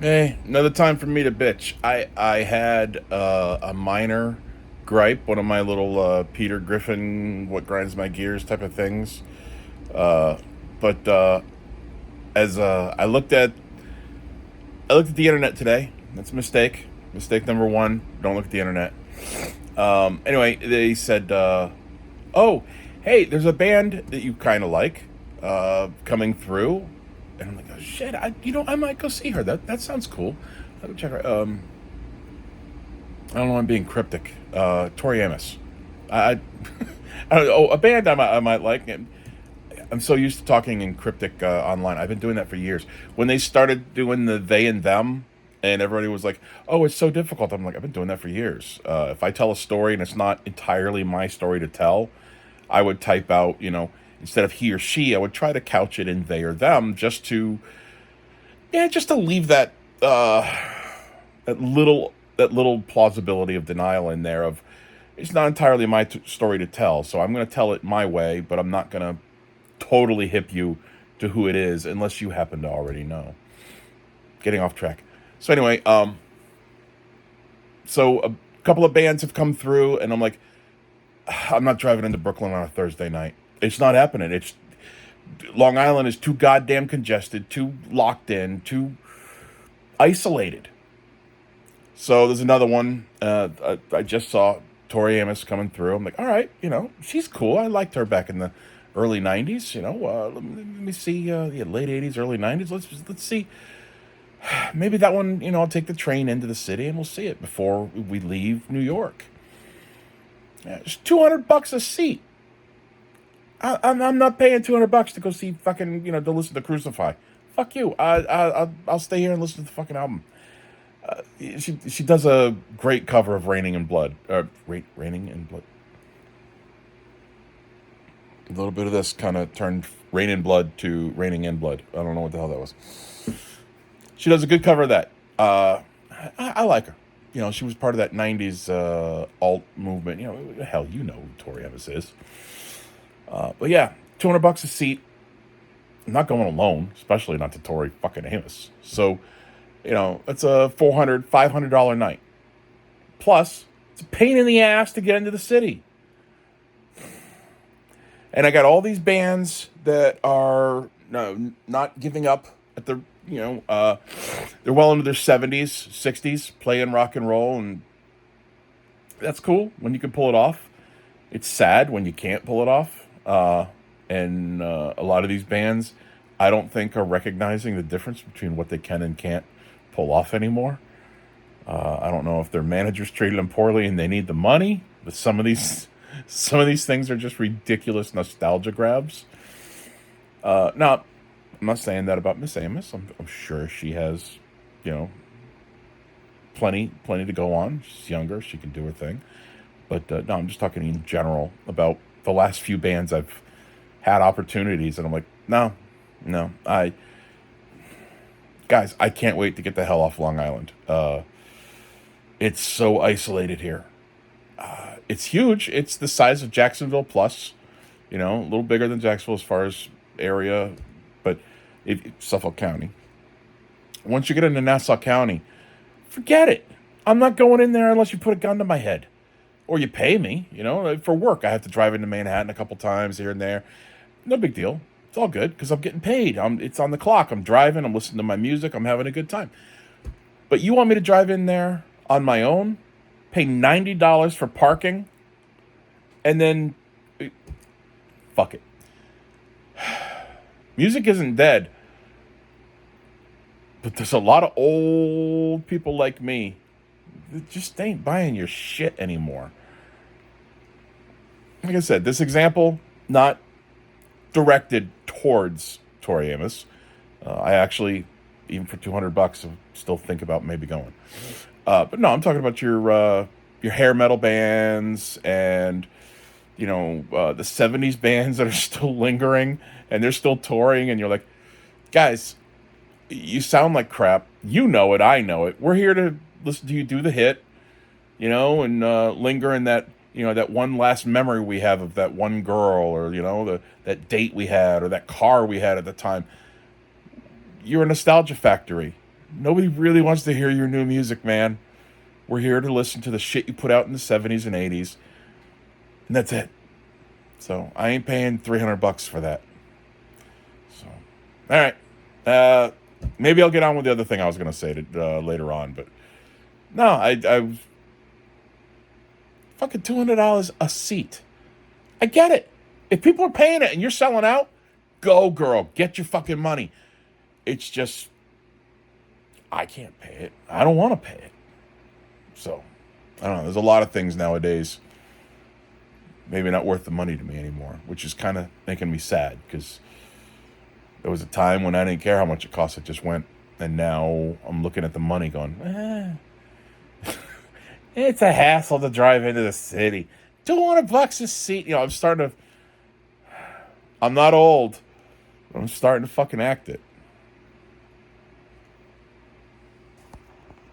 Hey, another time for me to bitch. I had a minor gripe, one of my little Peter Griffin, what grinds my gears type of things. Uh, but as I looked at the internet today. That's a mistake. Mistake number one. Don't look at the internet. Anyway, they said, "Oh, hey, there's a band that you kind of like coming through," and I'm like, "Oh shit! I might go see her. That sounds cool. Let me check her. I don't know. I'm being cryptic. Tori Amos. I, I don't know. Oh, a band I might like. I'm so used to talking in cryptic online. I've been doing that for years. When they started doing the they and them, and everybody was like, "Oh, it's so difficult." I'm like, I've been doing that for years. If I tell a story and it's not entirely my story to tell, I would type out, instead of he or she, I would try to couch it in they or them, just to leave that little plausibility of denial in there of it's not entirely my story to tell. So I'm going to tell it my way, but I'm not going to totally hip you to who it is unless you happen to already know. Getting off track. So anyway, so a couple of bands have come through, and I'm like, I'm not driving into Brooklyn on a Thursday night. It's not happening. It's Long Island is too goddamn congested, too locked in, too isolated. So there's another one. I just saw Tori Amos coming through. I'm like, all right, she's cool. I liked her back in the early '90s. Let me see, yeah, late '80s, early '90s. Let's see. Maybe that one. I'll take the train into the city and we'll see it before we leave New York. Yeah, it's $200 a seat. I'm not paying $200 to go see fucking to listen to Crucify. Fuck you. I'll stay here and listen to the fucking album. She does a great cover of Raining in Blood. Raining in Blood. A little bit of this kind of turned Rain in Blood to Raining in Blood. I don't know what the hell that was. She does a good cover of that. I like her. She was part of that '90s alt movement. Hell, you know who Tori Amos is. But yeah, $200 a seat. I'm not going alone, especially not to Tori fucking Amos. So, it's a $400, $500 night. Plus, it's a pain in the ass to get into the city. And I got all these bands that are no, not giving up at they're well into their 70s, 60s, playing rock and roll, and that's cool when you can pull it off. It's sad when you can't pull it off. And a lot of these bands, I don't think, are recognizing the difference between what they can and can't pull off anymore. I don't know if their managers treated them poorly and they need the money, but some of these things are just ridiculous nostalgia grabs. Now, I'm not saying that about Miss Amos. I'm sure she has, you know, plenty to go on. She's younger; she can do her thing. But no, I'm just talking in general about the last few bands I've had opportunities, and I'm like, no, no, guys, I can't wait to get the hell off Long Island. It's so isolated here. It's huge. It's the size of Jacksonville plus, a little bigger than Jacksonville as far as area, but Suffolk County. Once you get into Nassau County, forget it. I'm not going in there unless you put a gun to my head or you pay me. For work, I have to drive into Manhattan a couple times here and there. No big deal. It's all good because I'm getting paid. It's on the clock. I'm driving. I'm listening to my music. I'm having a good time. But you want me to drive in there on my own, pay $90 for parking, and then fuck it. Music isn't dead, but there's a lot of old people like me that just ain't buying your shit anymore. Like I said, this example not directed towards Tori Amos. I actually, even for $200, still think about maybe going. But no, I'm talking about your hair metal bands and the '70s bands that are still lingering and they're still touring, and you're like, guys, you sound like crap. You know it. I know it. We're here to listen to you do the hit, and linger in that one last memory we have of that one girl, or that date we had, or that car we had at the time. You're a nostalgia factory. Nobody really wants to hear your new music, man. We're here to listen to the shit you put out in the 70s and 80s, and that's it. So I ain't paying $300 for that. So, all right. Maybe I'll get on with the other thing I was going to say later on, but no, I fucking $200 a seat. I get it. If people are paying it and you're selling out, go girl, get your fucking money. It's just I can't pay it. I don't want to pay it. So I don't know. There's a lot of things nowadays maybe not worth the money to me anymore, which is kind of making me sad because there was a time when I didn't care how much it cost. It just went. And now I'm looking at the money going, it's a hassle to drive into the city. $200 a seat. You know, I'm not old. I'm starting to fucking act it.